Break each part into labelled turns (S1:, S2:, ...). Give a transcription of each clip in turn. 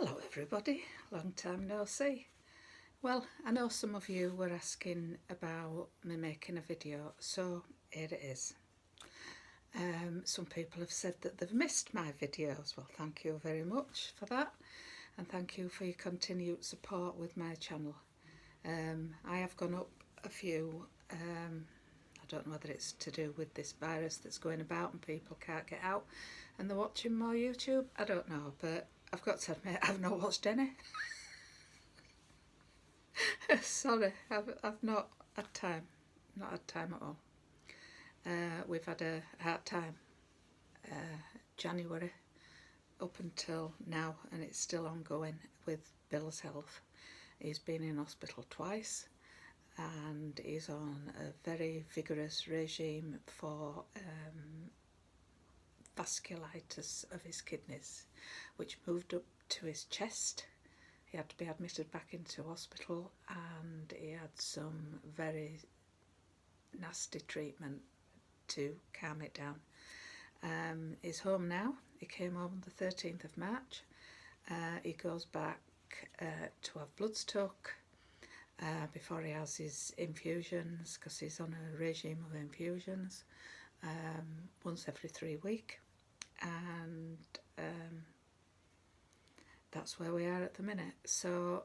S1: Hello everybody, long time no see. Well, I know some of you were asking about me making a video, so here it is. Some people have said that they've missed my videos. Well, thank you very much for that, and thank you for your continued support with my channel. I have gone up a few. I don't know whether it's to do with this virus that's going about and people can't get out and they're watching more YouTube. I don't know, but I've got to admit I've not watched any. Sorry, I've not had time. Not had time at all. We've had a hard time. January up until now, and it's still ongoing with Bill's health. He's been in hospital twice, and he's on a very vigorous regime for vasculitis of his kidneys, which moved up to his chest. He had to be admitted back into hospital, and he had some very nasty treatment to calm it down. He's home now. He came home on the 13th of March. He goes back to have bloods took before he has his infusions, because he's on a regime of infusions once every 3 weeks, and that's where we are at the minute. So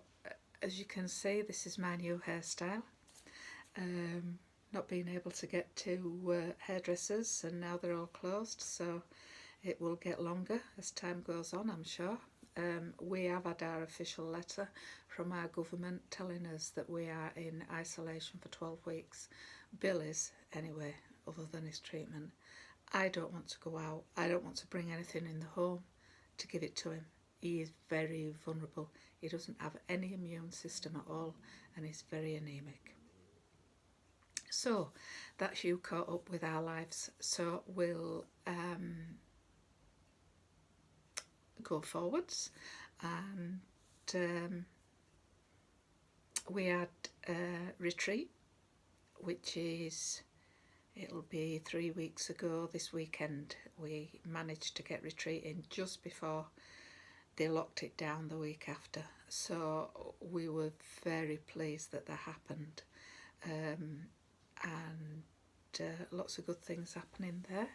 S1: as you can see, this is my new hairstyle. Not being able to get to hairdressers, and now they're all closed, so it will get longer as time goes on, I'm sure. We have had our official letter from our government telling us that we are in isolation for 12 weeks. Bill is, anyway, other than his treatment. I don't want to go out. I don't want to bring anything in the home to give it to him. He is very vulnerable. He doesn't have any immune system at all, and he's very anemic. So that's you caught up with our lives. So we'll go forwards, and we had a retreat, which is, it'll be 3 weeks ago this weekend. We managed to get retreat in just before they locked it down the week after, so we were very pleased that happened, and lots of good things happening there.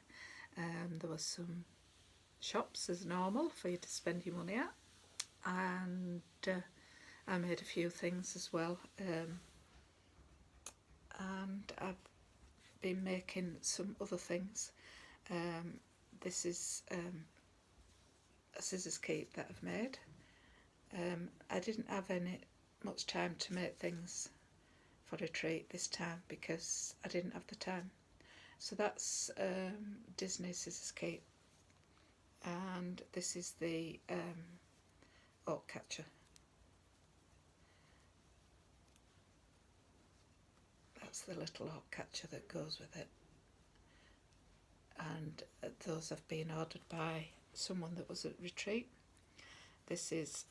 S1: There was some shops as normal for you to spend your money at, and I made a few things as well, and I've been making some other things. This is a scissors keep that I've made. I didn't have much time to make things for a treat this time because I didn't have the time. So that's Disney scissors keep, and this is the oak catcher. That's the little oak catcher that goes with it, and those have been ordered by someone that was at retreat. This is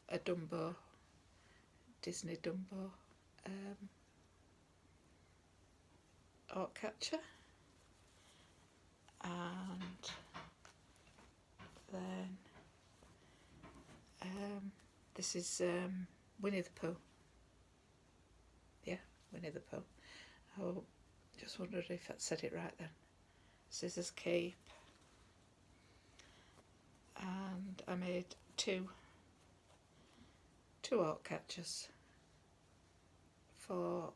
S1: a Dumbo, Disney Dumbo oak catcher, and then this is Winnie the Pooh. Yeah, Winnie the Pooh. Oh, just wondered if I said it right then. Scissors keep. And I made two oak catchers. For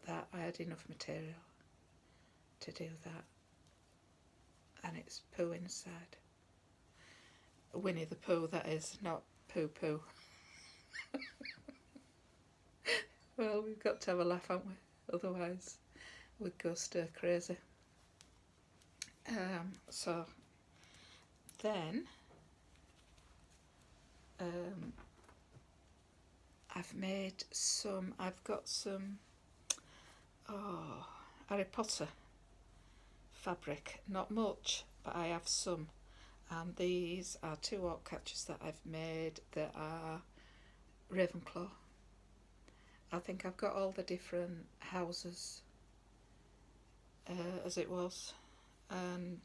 S1: that I had enough material to do that, and it's Pooh inside. Winnie the Pooh, that is, not Pooh Pooh. Well, we've got to have a laugh, haven't we? Otherwise we'd go stir crazy. So then I've got some Harry Potter fabric, not much, but I have some, and these are 2 oak catchers that I've made that are Ravenclaw. I think I've got all the different houses as it was, and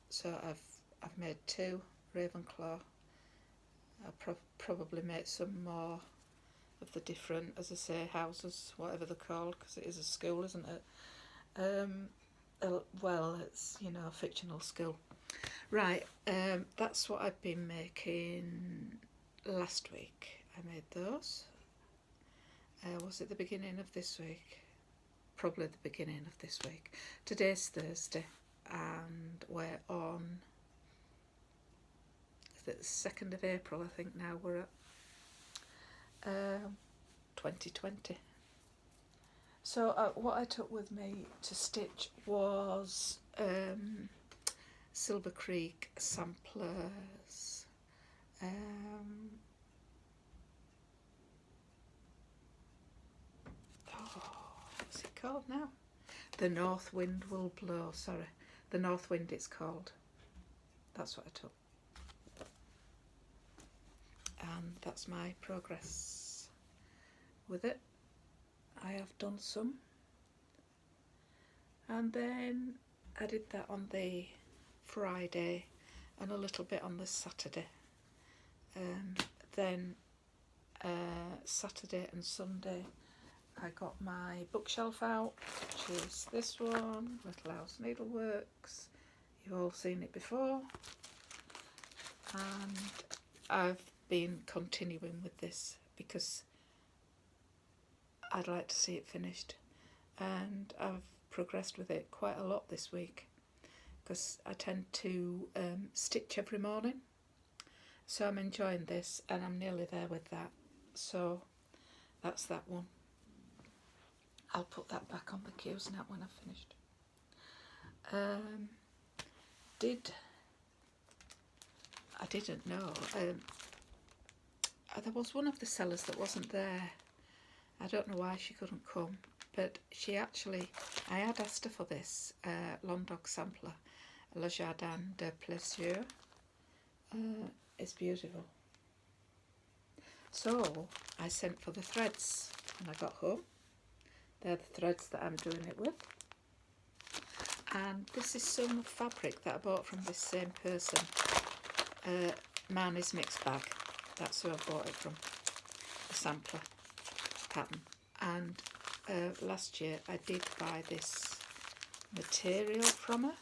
S1: so I've made 2 Ravenclaw. I'll probably make some more of the different, as I say, houses, whatever they're called, because it is a school, isn't it? Well, it's, you know, a fictional school. Right, that's what I've been making last week. I made those. Was it the beginning of this week? Probably the beginning of this week. Today's Thursday, and we're on the 2nd of April, I think now we're at 2020. So what I took with me to stitch was Silver Creek samplers, what's it called now? The North Wind Will Blow, sorry. The North Wind it's called. That's what I took. And that's my progress with it. I have done some. And then I did that on the Friday and a little bit on the Saturday. Then Saturday and Sunday I got my bookshelf out, which is this one, Little House Needleworks. You've all seen it before. And I've been continuing with this because I'd like to see it finished, and I've progressed with it quite a lot this week because I tend to stitch every morning, so I'm enjoying this and I'm nearly there with that. So that's that one. I'll put that back on the queues now when I've finished. I didn't know there was one of the sellers that wasn't there. I don't know why she couldn't come, but she actually, I had asked her for this Londog sampler, Le Jardin de Plaisir. It's beautiful. So I sent for the threads when I got home. They're the threads that I'm doing it with. And this is some fabric that I bought from this same person. Marnie's Mixed Bag. That's who I bought it from. The sampler pattern. And last year I did buy this material from her.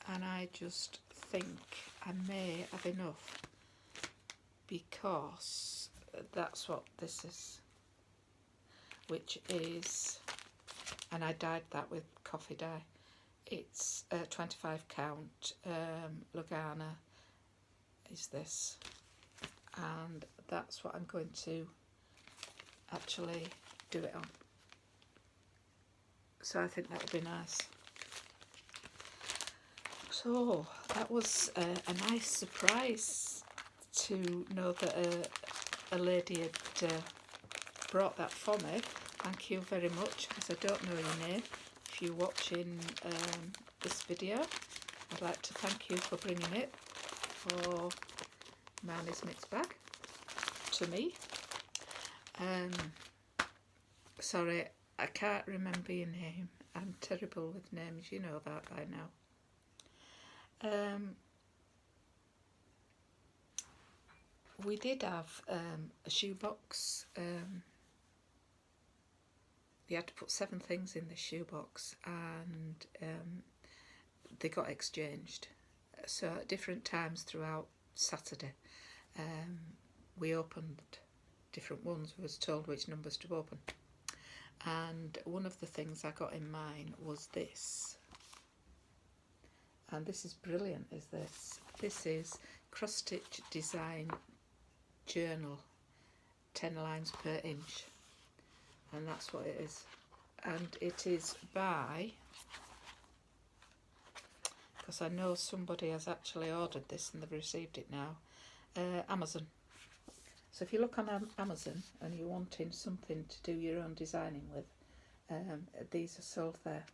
S1: And I just think I may have enough because that's what this is. Which is, and I dyed that with coffee dye. It's 25 count Lugana is this, and that's what I'm going to actually do it on. So I think that would be nice. So that was a nice surprise to know that a lady had brought that for me. Thank you very much, because I don't know your name. If you're watching this video, I'd like to thank you for bringing it for Marnie's Mixed Bag to me. Sorry, I can't remember your name. I'm terrible with names, you know that by now. We did have a shoebox. You had to put 7 things in the shoebox, and they got exchanged. So at different times throughout Saturday, we opened different ones. We was told which numbers to open. And one of the things I got in mine was this. And this is brilliant, is this. This is Cross Stitch Design Journal, 10 lines per inch. And that's what it is. And it is by, because I know somebody has actually ordered this and they've received it now, Amazon. So if you look on Amazon and you're wanting something to do your own designing with, these are sold there.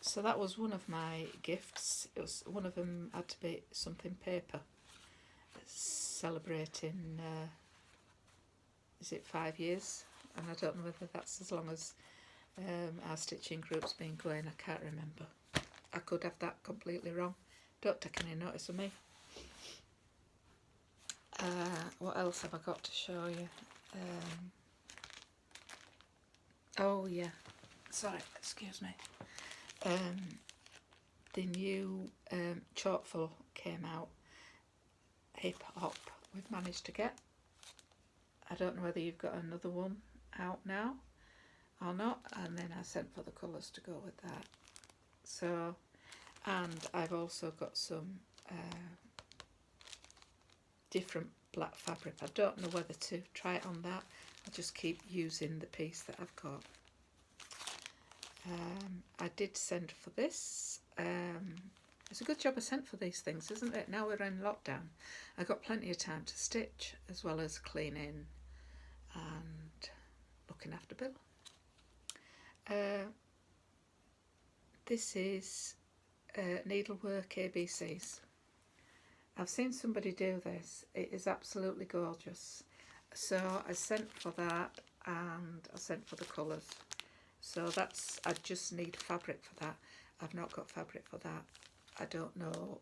S1: So that was one of my gifts. It was, one of them had to be something paper, celebrating, is it 5 years? And I don't know whether that's as long as our stitching group's been going, I can't remember. I could have that completely wrong. Don't take any notice of me. What else have I got to show you? Oh yeah, sorry, excuse me. The new chalkful came out, Hip Hop, we've managed to get. I don't know whether you've got another one out now or not, and then I sent for the colours to go with that. So, and I've also got some different black fabric. I don't know whether to try it on that. I'll just keep using the piece that I've got. I did send for this. It's a good job I sent for these things, isn't it? Now we're in lockdown. I got plenty of time to stitch as well as cleaning and looking after Bill. This is needlework ABCs. I've seen somebody do this. It is absolutely gorgeous. So I sent for that and I sent for the colours. So that's, I just need fabric for that. I've not got fabric for that. I don't know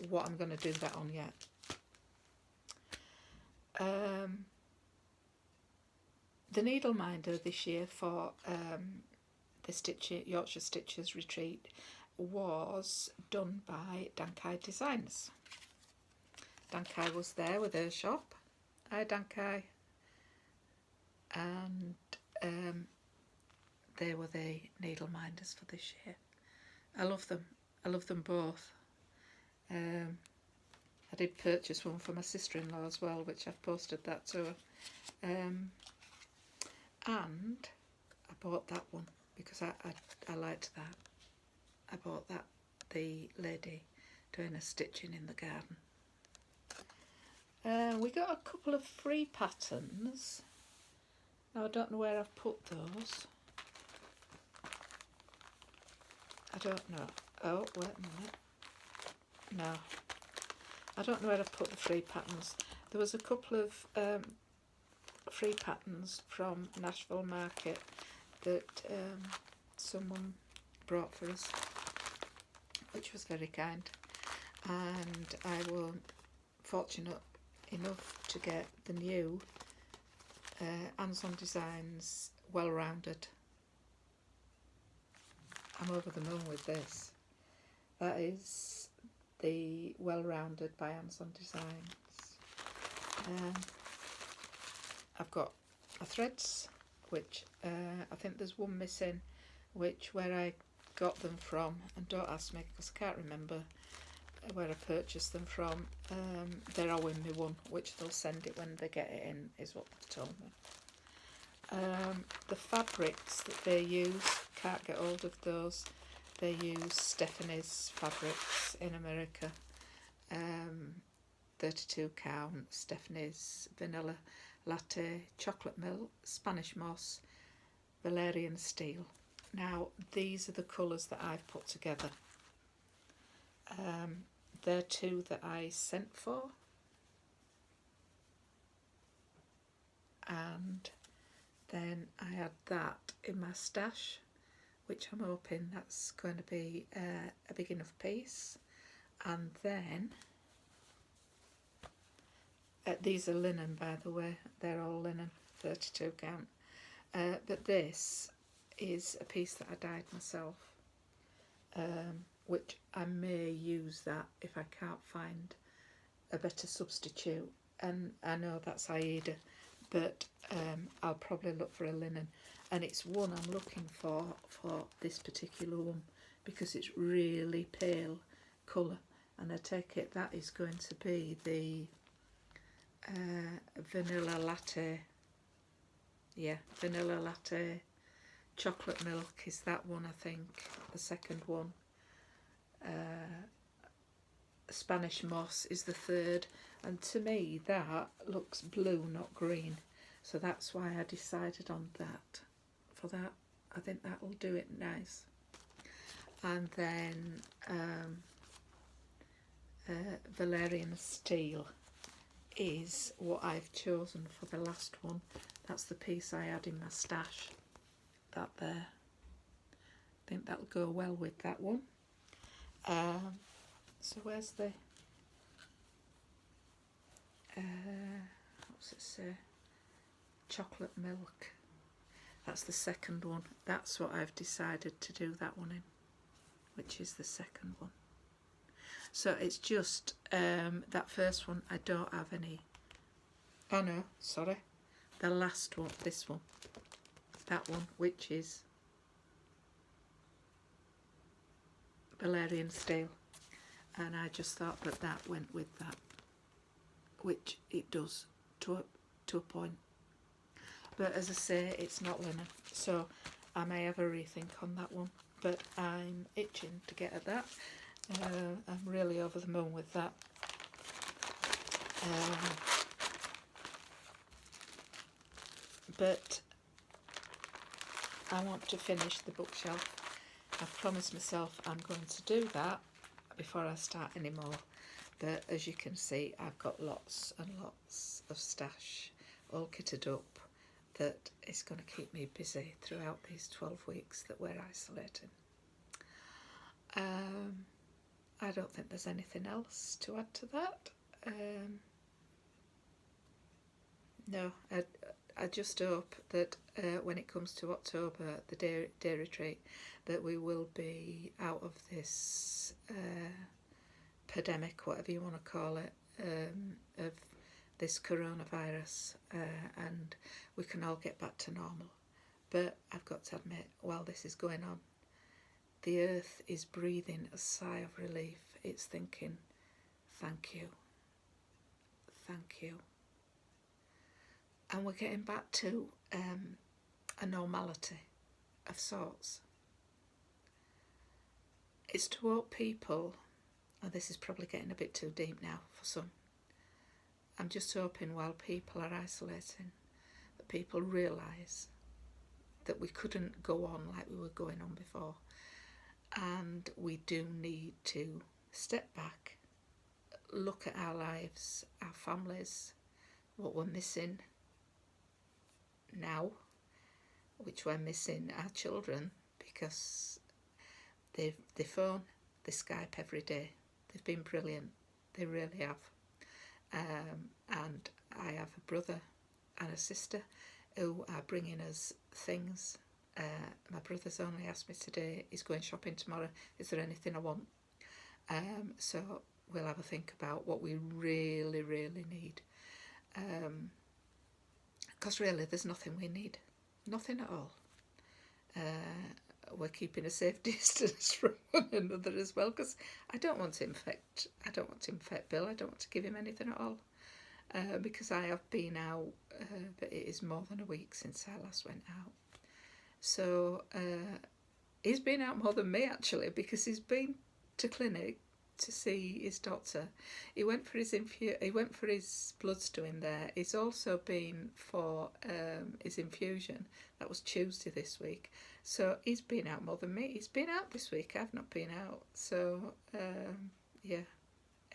S1: what I'm going to do that on yet. The needle minder this year for the Yorkshire Stitchers retreat was done by Dankai Designs. Dankai was there with her shop. Hi Dankai. And they were the needle minders for this year. I love them. I love them both. I did purchase one for my sister-in-law as well, which I've posted that to her. And I bought that one because I liked that. I bought that, the lady doing a stitching in the garden. We got a couple of free patterns. Now I don't know where I've put those. I don't know. Oh, wait a minute. No. I don't know where I've put the free patterns. There was a couple of free patterns from Nashville Market that someone brought for us, which was very kind. And I was fortunate enough to get the new Amazon Designs Well Rounded. I'm over the moon with this. That is the Well Rounded by Amazon Designs. I've got my threads, which I think there's one missing, which where I got them from, and don't ask me because I can't remember where I purchased them from. They're owing me one, which they'll send it when they get it in, is what they've told me. The fabrics that they use, can't get hold of those. They use Stephanie's fabrics in America. 32 count, Stephanie's vanilla latte, chocolate milk, Spanish moss, Valerian steel. Now these are the colours that I've put together. They're two that I sent for, and then I had that in my stash, which I'm hoping that's going to be a big enough piece. And then these are linen, by the way, they're all linen, 32 count. But this is a piece that I dyed myself, which I may use that if I can't find a better substitute. And I know that's Aida, but I'll probably look for a linen. And it's one I'm looking for this particular one, because it's really pale colour. And I take it that is going to be the vanilla latte. Yeah, vanilla latte. Chocolate milk is that one, I think, the second one. Spanish moss is the third, and to me that looks blue, not green, so that's why I decided on that. For that, I think that'll do it nice. And then Valerian steel is what I've chosen for the last one. That's the piece I had in my stash, that there. I think that'll go well with that one. So where's the what's it say? Chocolate milk. That's the second one. That's what I've decided to do that one in, which is the second one. So it's just that first one I don't have any. Oh no, sorry. The last one, this one. That one, which is Valerian steel. And I just thought that that went with that, which it does to a point. But as I say, it's not linen, so I may have a rethink on that one. But I'm itching to get at that. I'm really over the moon with that. But I want to finish the bookshelf. I've promised myself I'm going to do that before I start any more. But as you can see, I've got lots and lots of stash all kitted up that is going to keep me busy throughout these 12 weeks that we're isolating. I don't think there's anything else to add to that. No, I just hope that when it comes to October, the day retreat, that we will be out of this pandemic, whatever you want to call it, of this coronavirus, and we can all get back to normal. But I've got to admit, while this is going on, the earth is breathing a sigh of relief. It's thinking, thank you, thank you. And we're getting back to a normality of sorts. It's to hope people, and this is probably getting a bit too deep now for some, I'm just hoping while people are isolating that people realise that we couldn't go on like we were going on before, and we do need to step back, look at our lives, our families, what we're missing now, which we're missing our children, because they phone, they Skype every day. They've been brilliant, they really have. And I have a brother and a sister who are bringing us things. My brother's only asked me today, he's going shopping tomorrow, is there anything I want? So we'll have a think about what we really, really need. Because really there's nothing we need, nothing at all. We're keeping a safe distance from one another as well, because I don't want to infect Bill. I don't want to give him anything at all, because I have been out, but it is more than a week since I last went out. So he's been out more than me actually, because he's been to clinic to see his doctor. He went for his bloods doing there. He's also been for his infusion. That was Tuesday this week. So he's been out more than me. He's been out this week. I've not been out. So yeah.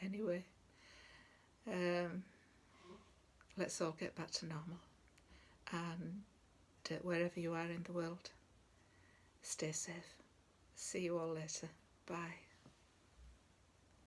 S1: Anyway, let's all get back to normal. And wherever you are in the world, stay safe. See you all later. Bye.